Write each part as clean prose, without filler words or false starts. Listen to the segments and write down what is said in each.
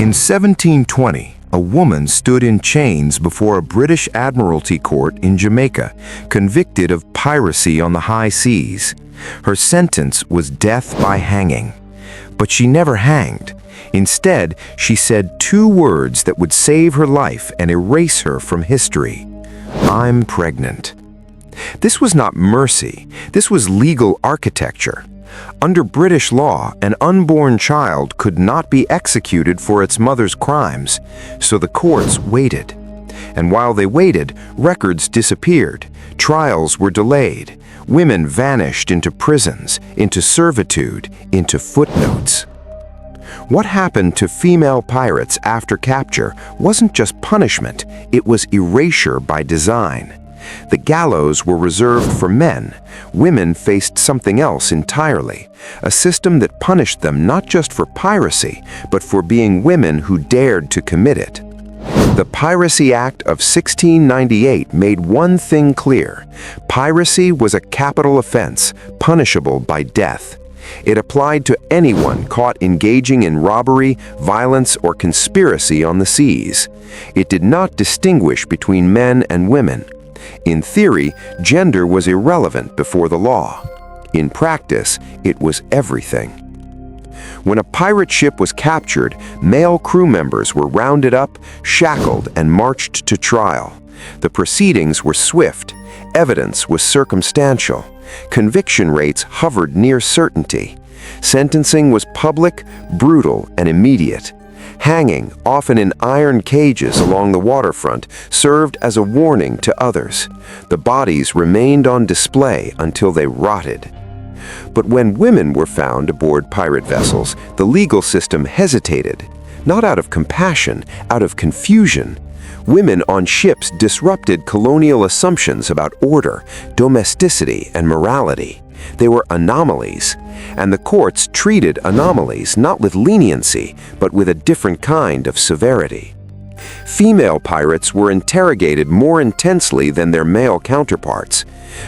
In 1720, a woman stood in chains before a British Admiralty Court in Jamaica, convicted of piracy on the high seas. Her sentence was death by hanging. But she never hanged. Instead, she said two words that would save her life and erase her from history. "I'm pregnant." This was not mercy. This was legal architecture. Under British law, an unborn child could not be executed for its mother's crimes, so the courts waited. And while they waited, records disappeared, trials were delayed, women vanished into prisons, into servitude, into footnotes. What happened to female pirates after capture wasn't just punishment, it was erasure by design. The gallows were reserved for men. Women faced something else entirely, a system that punished them not just for piracy, but for being women who dared to commit it. The Piracy Act of 1698 made one thing clear: piracy was a capital offense, punishable by death. It applied to anyone caught engaging in robbery, violence, or conspiracy on the seas. It did not distinguish between men and women. In theory, gender was irrelevant before the law. In practice, it was everything. When a pirate ship was captured, male crew members were rounded up, shackled, and marched to trial. The proceedings were swift. Evidence was circumstantial. Conviction rates hovered near certainty. Sentencing was public, brutal, and immediate. Hanging, often in iron cages along the waterfront, served as a warning to others. The bodies remained on display until they rotted. But when women were found aboard pirate vessels, the legal system hesitated, not out of compassion, out of confusion. Women on ships disrupted colonial assumptions about order, domesticity, and morality. They were anomalies, and the courts treated anomalies not with leniency, but with a different kind of severity. Female pirates were interrogated more intensely than their male counterparts.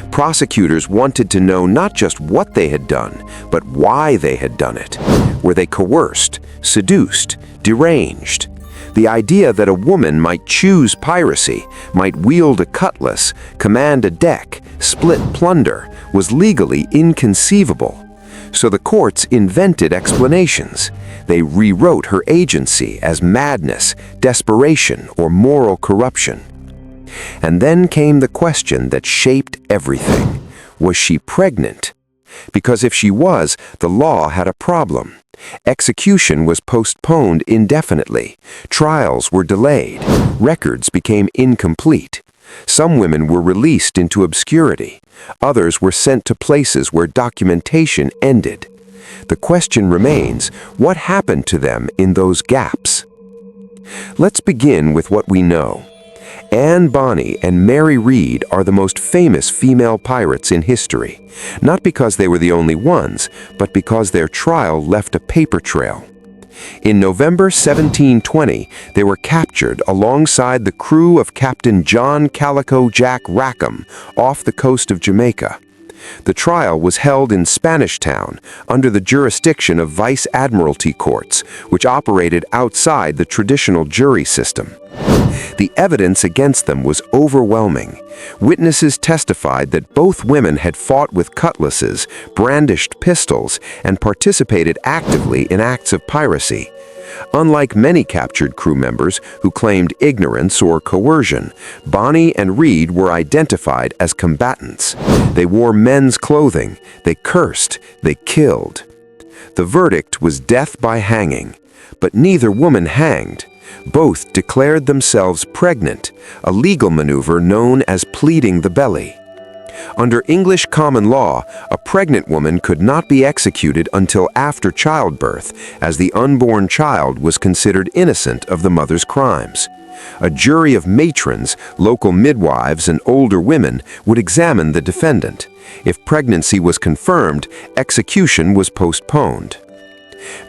Prosecutors wanted to know not just what they had done, but why they had done it. Were they coerced, seduced, deranged? The idea that a woman might choose piracy, might wield a cutlass, command a deck, split plunder, was legally inconceivable. So the courts invented explanations. They rewrote her agency as madness, desperation, or moral corruption. And then came the question that shaped everything. Was she pregnant? Because if she was, the law had a problem. Execution was postponed indefinitely. Trials were delayed. Records became incomplete. Some women were released into obscurity. Others were sent to places where documentation ended. The question remains, what happened to them in those gaps? Let's begin with what we know. Bonny and Mary Read are the most famous female pirates in history, not because they were the only ones, but because their trial left a paper trail. In November 1720, they were captured alongside the crew of Captain John Calico Jack Rackham off the coast of Jamaica. The trial was held in Spanish Town under the jurisdiction of Vice Admiralty courts, which operated outside the traditional jury system. The evidence against them was overwhelming. Witnesses testified that both women had fought with cutlasses, brandished pistols, and participated actively in acts of piracy. Unlike many captured crew members who claimed ignorance or coercion, Bonny and Read were identified as combatants. They wore men's clothing, they cursed, they killed. The verdict was death by hanging, but neither woman hanged. Both declared themselves pregnant, a legal maneuver known as pleading the belly. Under English common law, a pregnant woman could not be executed until after childbirth, as the unborn child was considered innocent of the mother's crimes. A jury of matrons, local midwives, and older women would examine the defendant. If pregnancy was confirmed, execution was postponed.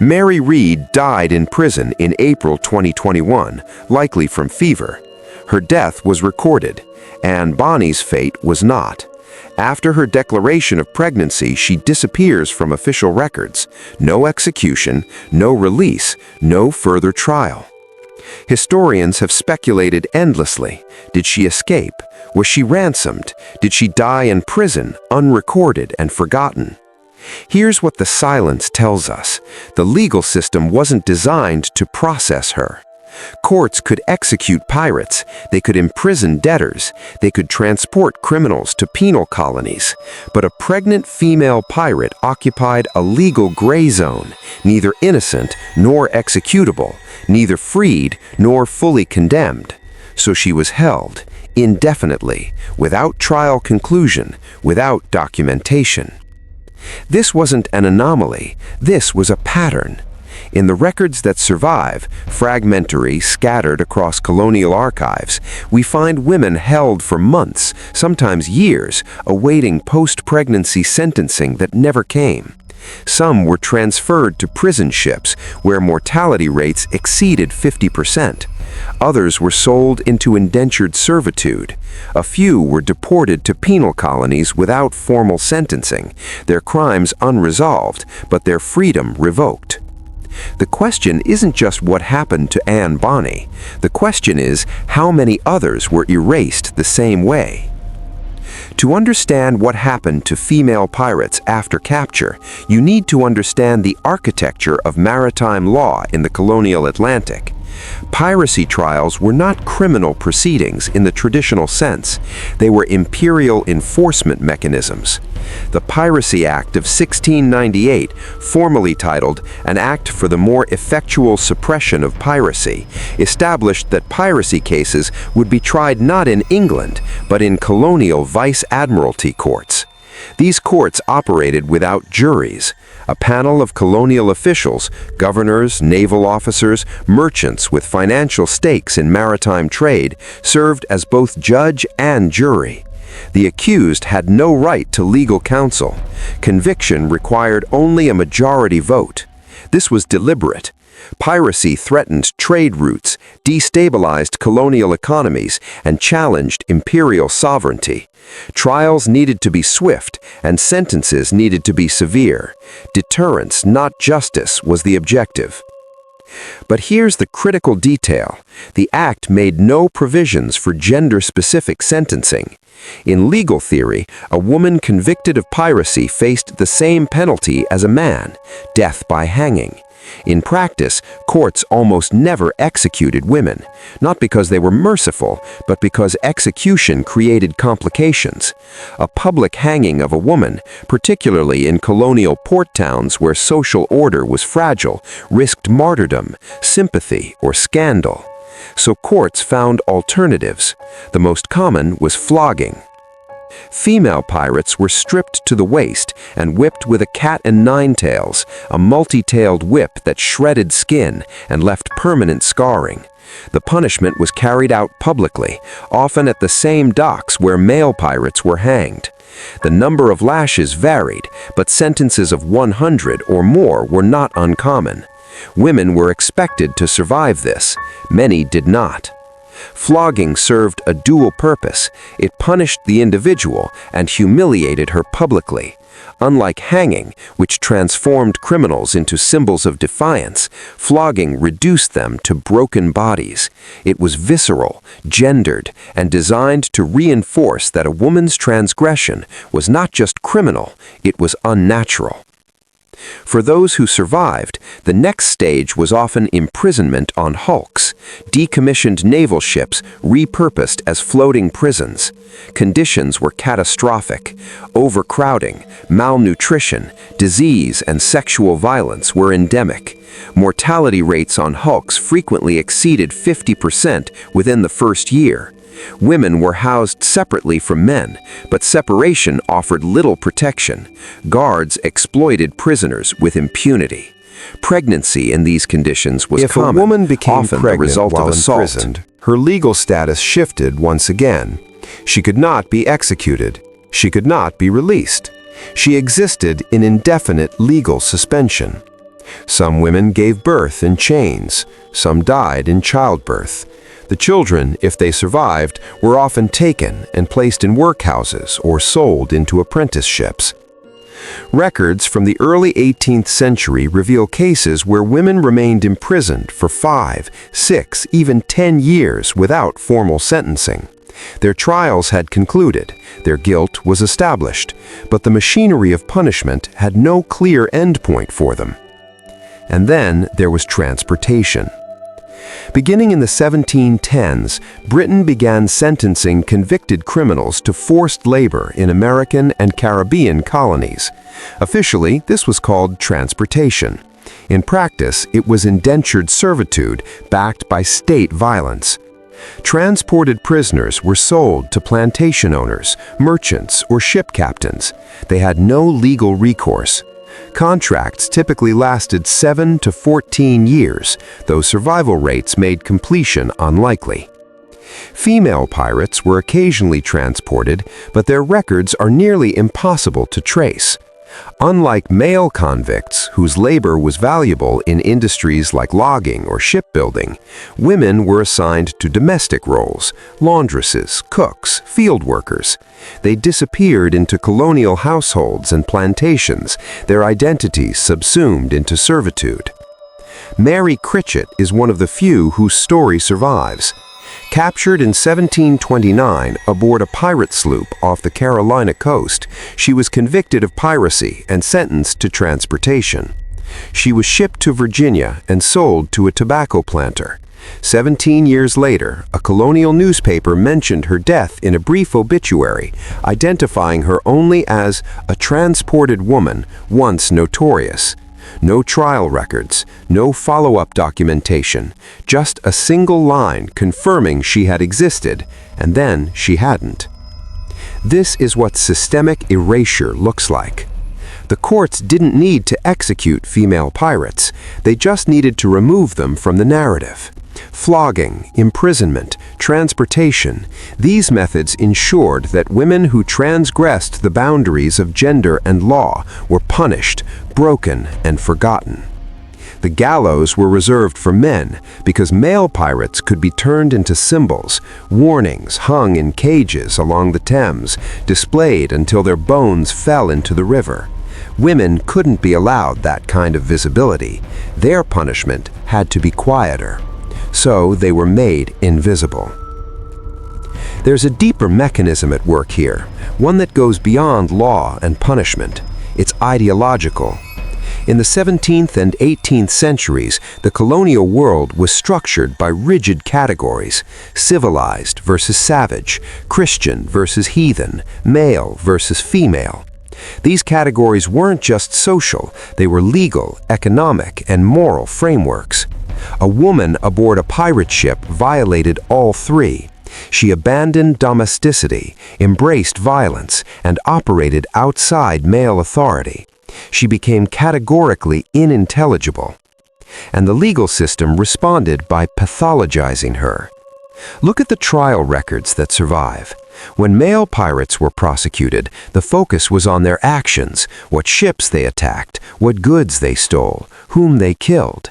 Mary Read died in prison in April 2021, likely from fever. Her death was recorded, and Bonny's fate was not. After her declaration of pregnancy, she disappears from official records. No execution, no release, no further trial. Historians have speculated endlessly. Did she escape? Was she ransomed? Did she die in prison, unrecorded and forgotten? Here's what the silence tells us. The legal system wasn't designed to process her. Courts could execute pirates, they could imprison debtors, they could transport criminals to penal colonies, but a pregnant female pirate occupied a legal gray zone, neither innocent nor executable, neither freed nor fully condemned. So she was held, indefinitely, without trial conclusion, without documentation. This wasn't an anomaly, this was a pattern. In the records that survive, fragmentary, scattered across colonial archives, we find women held for months, sometimes years, awaiting post-pregnancy sentencing that never came. Some were transferred to prison ships where mortality rates exceeded 50%. Others were sold into indentured servitude. A few were deported to penal colonies without formal sentencing, their crimes unresolved, but their freedom revoked. The question isn't just what happened to Anne Bonny. The question is how many others were erased the same way. To understand what happened to female pirates after capture, you need to understand the architecture of maritime law in the colonial Atlantic. Piracy trials were not criminal proceedings in the traditional sense. They were imperial enforcement mechanisms. The Piracy Act of 1698, formally titled An Act for the More Effectual Suppression of Piracy, established that piracy cases would be tried not in England, but in colonial vice admiralty courts. These courts operated without juries. A panel of colonial officials, governors, naval officers, merchants with financial stakes in maritime trade, served as both judge and jury. The accused had no right to legal counsel. Conviction required only a majority vote. This was deliberate. Piracy threatened trade routes, destabilized colonial economies, and challenged imperial sovereignty. Trials needed to be swift, and sentences needed to be severe. Deterrence, not justice, was the objective. But here's the critical detail. The act made no provisions for gender-specific sentencing. In legal theory, a woman convicted of piracy faced the same penalty as a man, death by hanging. In practice, courts almost never executed women, not because they were merciful, but because execution created complications. A public hanging of a woman, particularly in colonial port towns where social order was fragile, risked martyrdom, sympathy, or scandal. So courts found alternatives. The most common was flogging. Female pirates were stripped to the waist and whipped with a cat-o'-nine-tails, a multi-tailed whip that shredded skin and left permanent scarring. The punishment was carried out publicly, often at the same docks where male pirates were hanged. The number of lashes varied, but sentences of 100 or more were not uncommon. Women were expected to survive this. Many did not. Flogging served a dual purpose. It punished the individual and humiliated her publicly. Unlike hanging, which transformed criminals into symbols of defiance, flogging reduced them to broken bodies. It was visceral, gendered, and designed to reinforce that a woman's transgression was not just criminal, it was unnatural. For those who survived, the next stage was often imprisonment on hulks, decommissioned naval ships repurposed as floating prisons. Conditions were catastrophic. Overcrowding, malnutrition, disease, and sexual violence were endemic. Mortality rates on hulks frequently exceeded 50% within the first year. Women were housed separately from men, but separation offered little protection. Guards exploited prisoners with impunity. Pregnancy in these conditions was common. If a woman became often pregnant the result while of assault. imprisoned, her legal status shifted once again. She could not be executed. She could not be released. She existed in indefinite legal suspension. Some women gave birth in chains. Some died in childbirth. The children, if they survived, were often taken and placed in workhouses or sold into apprenticeships. Records from the early 18th century reveal cases where women remained imprisoned for 5, 6, even 10 years without formal sentencing. Their trials had concluded, their guilt was established, but the machinery of punishment had no clear endpoint for them. And then there was transportation. Beginning in the 1710s, Britain began sentencing convicted criminals to forced labor in American and Caribbean colonies. Officially, this was called transportation. In practice, it was indentured servitude backed by state violence. Transported prisoners were sold to plantation owners, merchants, or ship captains. They had no legal recourse. Contracts typically lasted 7 to 14 years, though survival rates made completion unlikely. Female pirates were occasionally transported, but their records are nearly impossible to trace. Unlike male convicts, whose labor was valuable in industries like logging or shipbuilding, women were assigned to domestic roles, laundresses, cooks, field workers. They disappeared into colonial households and plantations, their identities subsumed into servitude. Mary Critchett is one of the few whose story survives. Captured in 1729 aboard a pirate sloop off the Carolina coast, she was convicted of piracy and sentenced to transportation. She was shipped to Virginia and sold to a tobacco planter. 17 years later, a colonial newspaper mentioned her death in a brief obituary, identifying her only as a transported woman once notorious. No trial records, no follow-up documentation, just a single line confirming she had existed, and then she hadn't. This is what systemic erasure looks like. The courts didn't need to execute female pirates, they just needed to remove them from the narrative. Flogging, imprisonment, transportation, these methods ensured that women who transgressed the boundaries of gender and law were punished, broken, and forgotten. The gallows were reserved for men because male pirates could be turned into symbols, warnings hung in cages along the Thames, displayed until their bones fell into the river. Women couldn't be allowed that kind of visibility. Their punishment had to be quieter. So they were made invisible. There's a deeper mechanism at work here, one that goes beyond law and punishment. It's ideological. In the 17th and 18th centuries, the colonial world was structured by rigid categories: civilized versus savage, Christian versus heathen, male versus female. These categories weren't just social, they were legal, economic, and moral frameworks. A woman aboard a pirate ship violated all three. She abandoned domesticity, embraced violence, and operated outside male authority. She became categorically unintelligible. And the legal system responded by pathologizing her. Look at the trial records that survive. When male pirates were prosecuted, the focus was on their actions, what ships they attacked, what goods they stole, whom they killed.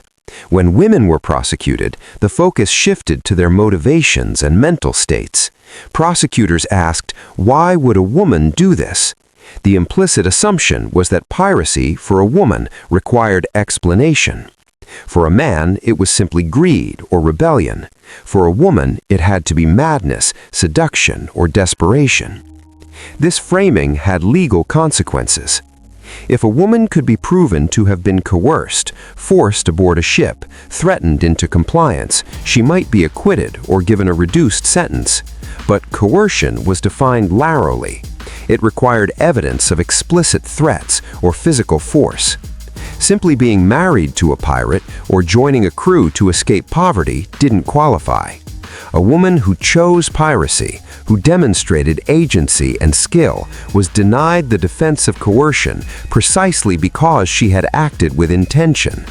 When women were prosecuted, the focus shifted to their motivations and mental states. Prosecutors asked, why would a woman do this? The implicit assumption was that piracy for a woman required explanation. For a man, it was simply greed or rebellion. For a woman, it had to be madness, seduction, or desperation. This framing had legal consequences. If a woman could be proven to have been coerced, forced aboard a ship, threatened into compliance, she might be acquitted or given a reduced sentence. But coercion was defined narrowly. It required evidence of explicit threats or physical force. Simply being married to a pirate or joining a crew to escape poverty didn't qualify. A woman who chose piracy, who demonstrated agency and skill, was denied the defense of coercion precisely because she had acted with intention.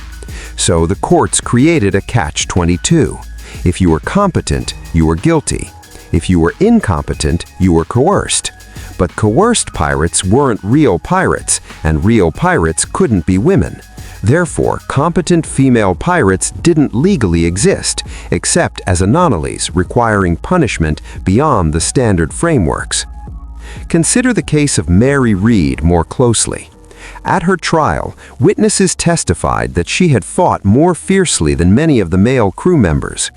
So the courts created a catch-22. If you were competent, you were guilty. If you were incompetent, you were coerced. But coerced pirates weren't real pirates, and real pirates couldn't be women. Therefore, competent female pirates didn't legally exist, except as anomalies requiring punishment beyond the standard frameworks. Consider the case of Mary Read more closely. At her trial, witnesses testified that she had fought more fiercely than many of the male crew members.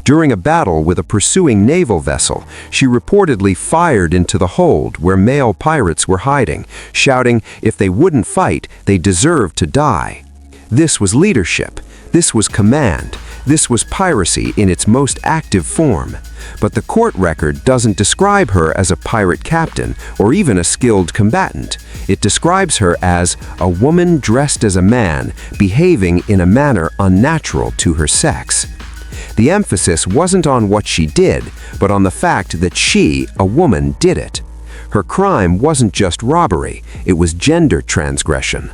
During a battle with a pursuing naval vessel, she reportedly fired into the hold where male pirates were hiding, shouting if they wouldn't fight, they deserved to die. This was leadership. This was command. This was piracy in its most active form. But the court record doesn't describe her as a pirate captain or even a skilled combatant. It describes her as a woman dressed as a man, behaving in a manner unnatural to her sex. The emphasis wasn't on what she did, but on the fact that she, a woman, did it. Her crime wasn't just robbery, it was gender transgression.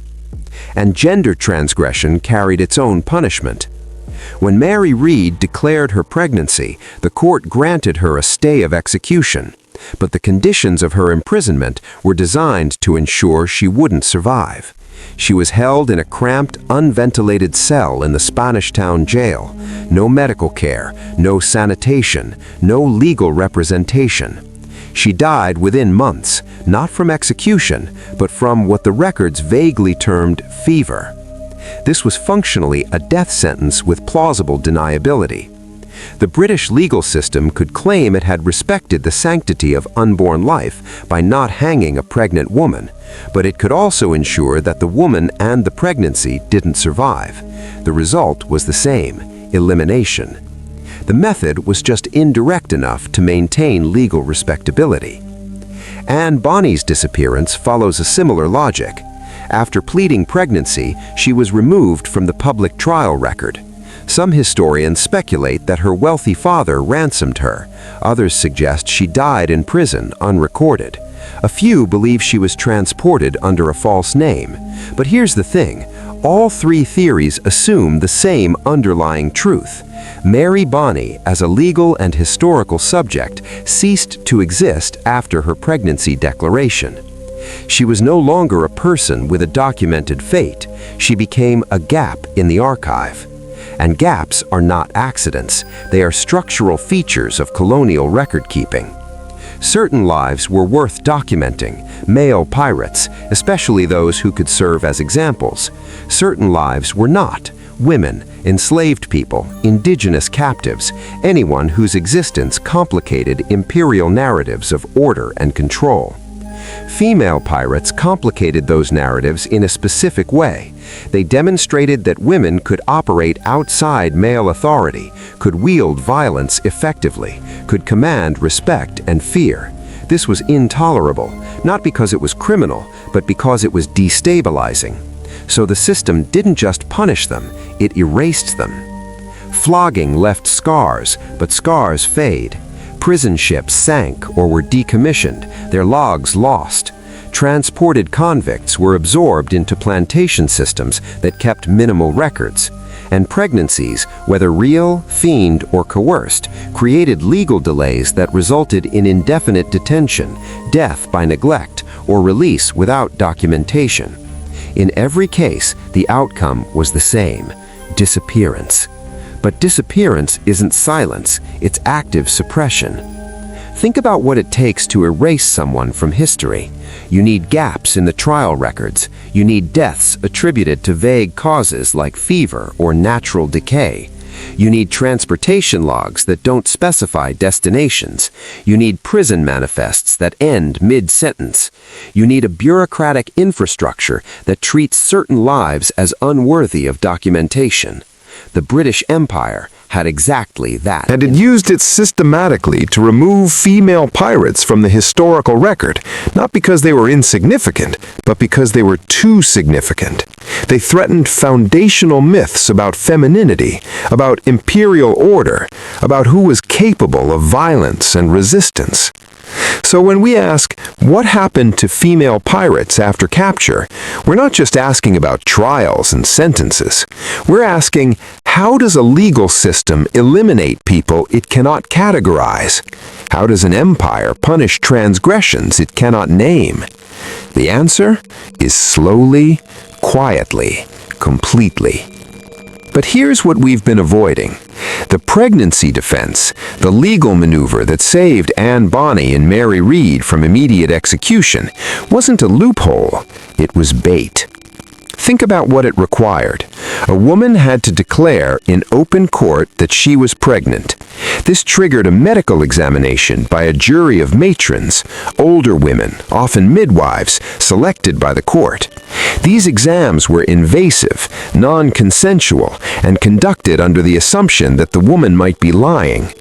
And gender transgression carried its own punishment. When Mary Read declared her pregnancy, the court granted her a stay of execution, but the conditions of her imprisonment were designed to ensure she wouldn't survive. She was held in a cramped, unventilated cell in the Spanish town jail. No medical care, no sanitation, no legal representation. She died within months, not from execution, but from what the records vaguely termed fever. This was functionally a death sentence with plausible deniability. The British legal system could claim it had respected the sanctity of unborn life by not hanging a pregnant woman, but it could also ensure that the woman and the pregnancy didn't survive. The result was the same: elimination. The method was just indirect enough to maintain legal respectability. And Bonny's disappearance follows a similar logic. After pleading pregnancy, she was removed from the public trial record. Some historians speculate that her wealthy father ransomed her. Others suggest she died in prison, unrecorded. A few believe she was transported under a false name. But here's the thing: all three theories assume the same underlying truth. Mary Bonny, as a legal and historical subject, ceased to exist after her pregnancy declaration. She was no longer a person with a documented fate. She became a gap in the archive. And gaps are not accidents. They are structural features of colonial record-keeping. Certain lives were worth documenting, male pirates, especially those who could serve as examples. Certain lives were not, women, enslaved people, indigenous captives, anyone whose existence complicated imperial narratives of order and control. Female pirates complicated those narratives in a specific way. They demonstrated that women could operate outside male authority, could wield violence effectively, could command respect and fear. This was intolerable, not because it was criminal, but because it was destabilizing. So the system didn't just punish them, it erased them. Flogging left scars, but scars fade. Prison ships sank or were decommissioned, their logs lost. Transported convicts were absorbed into plantation systems that kept minimal records. And pregnancies, whether real, feigned, or coerced, created legal delays that resulted in indefinite detention, death by neglect, or release without documentation. In every case, the outcome was the same: disappearance. But disappearance isn't silence, it's active suppression. Think about what it takes to erase someone from history. You need gaps in the trial records. You need deaths attributed to vague causes like fever or natural decay. You need transportation logs that don't specify destinations. You need prison manifests that end mid-sentence. You need a bureaucratic infrastructure that treats certain lives as unworthy of documentation. The British Empire had exactly that. And it used it systematically to remove female pirates from the historical record, not because they were insignificant, but because they were too significant. They threatened foundational myths about femininity, about imperial order, about who was capable of violence and resistance. So when we ask, what happened to female pirates after capture, we're not just asking about trials and sentences. We're asking, how does a legal system eliminate people it cannot categorize? How does an empire punish transgressions it cannot name? The answer is slowly, quietly, completely. But here's what we've been avoiding. The pregnancy defense, the legal maneuver that saved Anne Bonny and Mary Read from immediate execution, wasn't a loophole, it was bait. Think about what it required. A woman had to declare in open court that she was pregnant. This triggered a medical examination by a jury of matrons, older women, often midwives, selected by the court. These exams were invasive, non-consensual, and conducted under the assumption that the woman might be lying.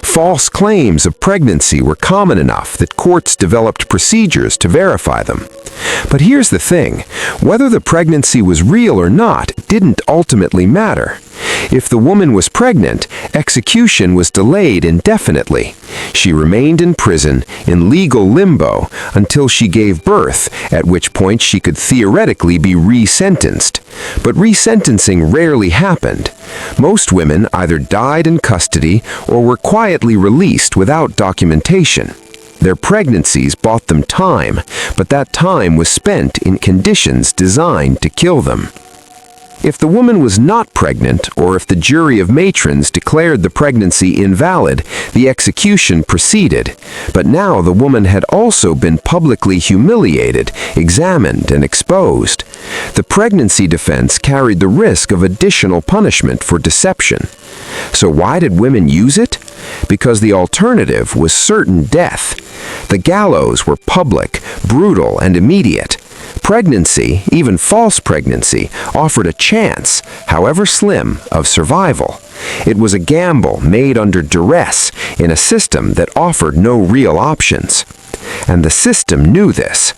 False claims of pregnancy were common enough that courts developed procedures to verify them. But here's the thing, whether the pregnancy was real or not didn't ultimately matter. If the woman was pregnant, execution was delayed indefinitely. She remained in prison in legal limbo until she gave birth, at which point she could theoretically be resentenced. But resentencing rarely happened. Most women either died in custody or were quietly released without documentation. Their pregnancies bought them time, but that time was spent in conditions designed to kill them. If the woman was not pregnant, or if the jury of matrons declared the pregnancy invalid, the execution proceeded. But now the woman had also been publicly humiliated, examined, and exposed. The pregnancy defense carried the risk of additional punishment for deception. So why did women use it? Because the alternative was certain death. The gallows were public, brutal, and immediate. Pregnancy, even false pregnancy, offered a chance, however slim, of survival. It was a gamble made under duress in a system that offered no real options. And the system knew this.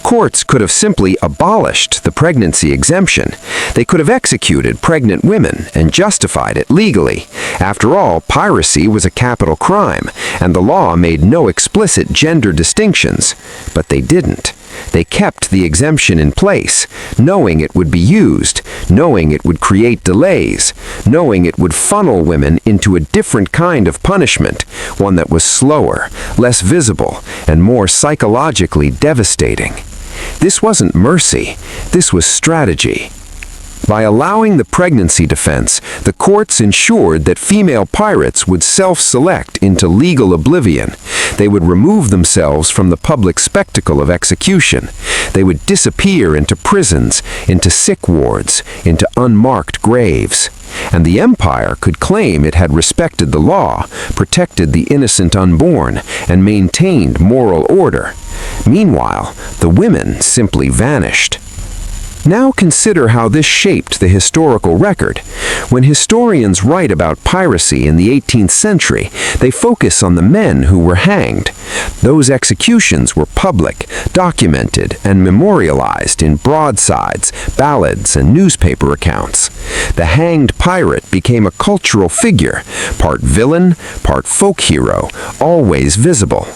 Courts could have simply abolished the pregnancy exemption. They could have executed pregnant women and justified it legally. After all, piracy was a capital crime, and the law made no explicit gender distinctions. But they didn't. They kept the exemption in place, knowing it would be used, knowing it would create delays, knowing it would funnel women into a different kind of punishment, one that was slower, less visible, and more psychologically devastating. This wasn't mercy, this was strategy. By allowing the pregnancy defense, the courts ensured that female pirates would self-select into legal oblivion. They would remove themselves from the public spectacle of execution. They would disappear into prisons, into sick wards, into unmarked graves. And the empire could claim it had respected the law, protected the innocent unborn, and maintained moral order. Meanwhile, the women simply vanished. Now consider how this shaped the historical record. When historians write about piracy in the 18th century, they focus on the men who were hanged. Those executions were public, documented, and memorialized in broadsides, ballads, and newspaper accounts. The hanged pirate became a cultural figure, part villain, part folk hero, always visible.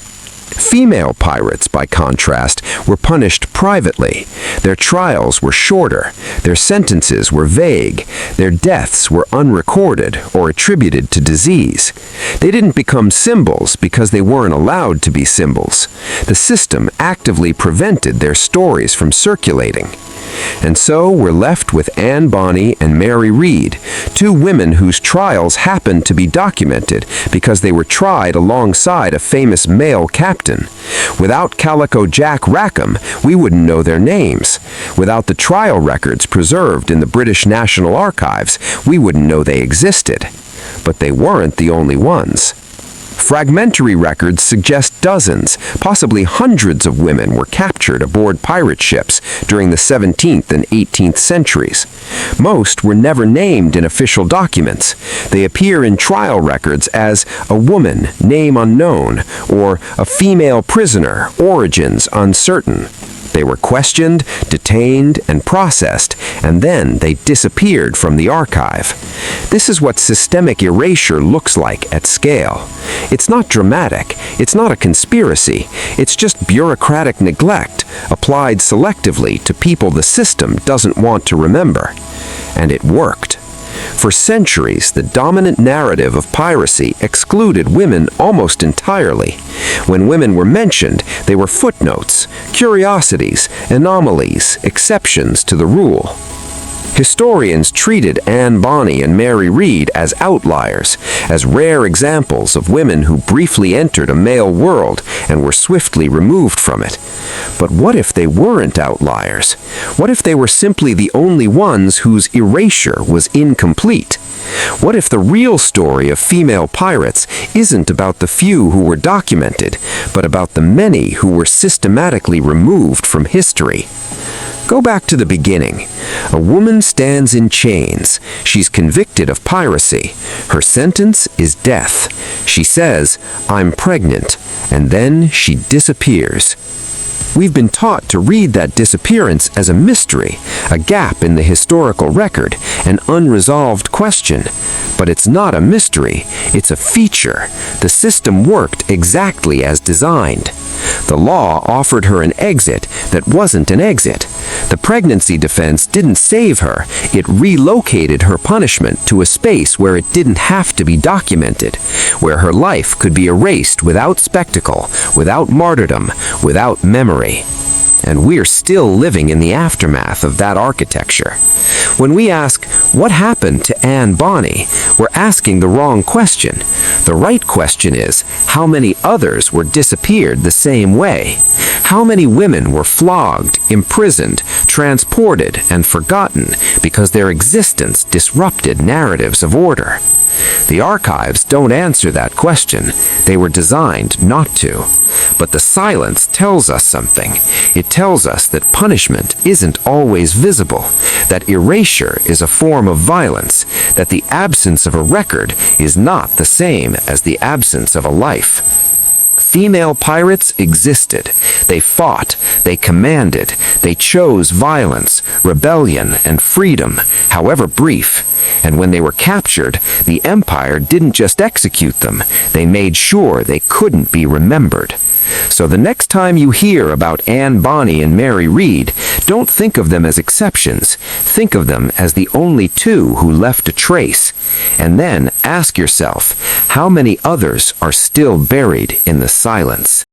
Female pirates, by contrast, were punished privately. Their trials were shorter, their sentences were vague, their deaths were unrecorded or attributed to disease. They didn't become symbols because they weren't allowed to be symbols. The system actively prevented their stories from circulating. And so we're left with Anne Bonny and Mary Read, two women whose trials happened to be documented because they were tried alongside a famous male captain. Without Calico Jack Rackham, we wouldn't know their names. Without the trial records preserved in the British National Archives, we wouldn't know they existed. But they weren't the only ones. Fragmentary records suggest dozens, possibly hundreds of women were captured aboard pirate ships during the 17th and 18th centuries. Most were never named in official documents. They appear in trial records as a woman, name unknown, or a female prisoner, origins uncertain. They were questioned, detained, and processed, and then they disappeared from the archive. This is what systemic erasure looks like at scale. It's not dramatic, it's not a conspiracy, it's just bureaucratic neglect applied selectively to people the system doesn't want to remember. And it worked. For centuries, the dominant narrative of piracy excluded women almost entirely. When women were mentioned, they were footnotes, curiosities, anomalies, exceptions to the rule. Historians treated Anne Bonny and Mary Read as outliers, as rare examples of women who briefly entered a male world and were swiftly removed from it. But what if they weren't outliers? What if they were simply the only ones whose erasure was incomplete? What if the real story of female pirates isn't about the few who were documented, but about the many who were systematically removed from history? Go back to the beginning. A woman stands in chains. She's convicted of piracy. Her sentence is death. She says, "I'm pregnant," and then she disappears. We've been taught to read that disappearance as a mystery, a gap in the historical record, an unresolved question. But it's not a mystery, it's a feature. The system worked exactly as designed. The law offered her an exit that wasn't an exit. The pregnancy defense didn't save her, it relocated her punishment to a space where it didn't have to be documented, where her life could be erased without spectacle, without martyrdom, without memory. And we're still living in the aftermath of that architecture. When we ask, what happened to Anne Bonny, we're asking the wrong question. The right question is, how many others were disappeared the same way? How many women were flogged, imprisoned, transported, and forgotten because their existence disrupted narratives of order? The archives don't answer that question. They were designed not to. But the silence tells us something. It tells us that punishment isn't always visible, that erasure is a form of violence, that the absence of a record is not the same as the absence of a life. Female pirates existed. They fought, they commanded, they chose violence, rebellion, and freedom, however brief. And when they were captured, the empire didn't just execute them, they made sure they couldn't be remembered. So the next time you hear about Anne Bonny and Mary Read, don't think of them as exceptions. Think of them as the only two who left a trace. And then ask yourself, how many others are still buried in the silence?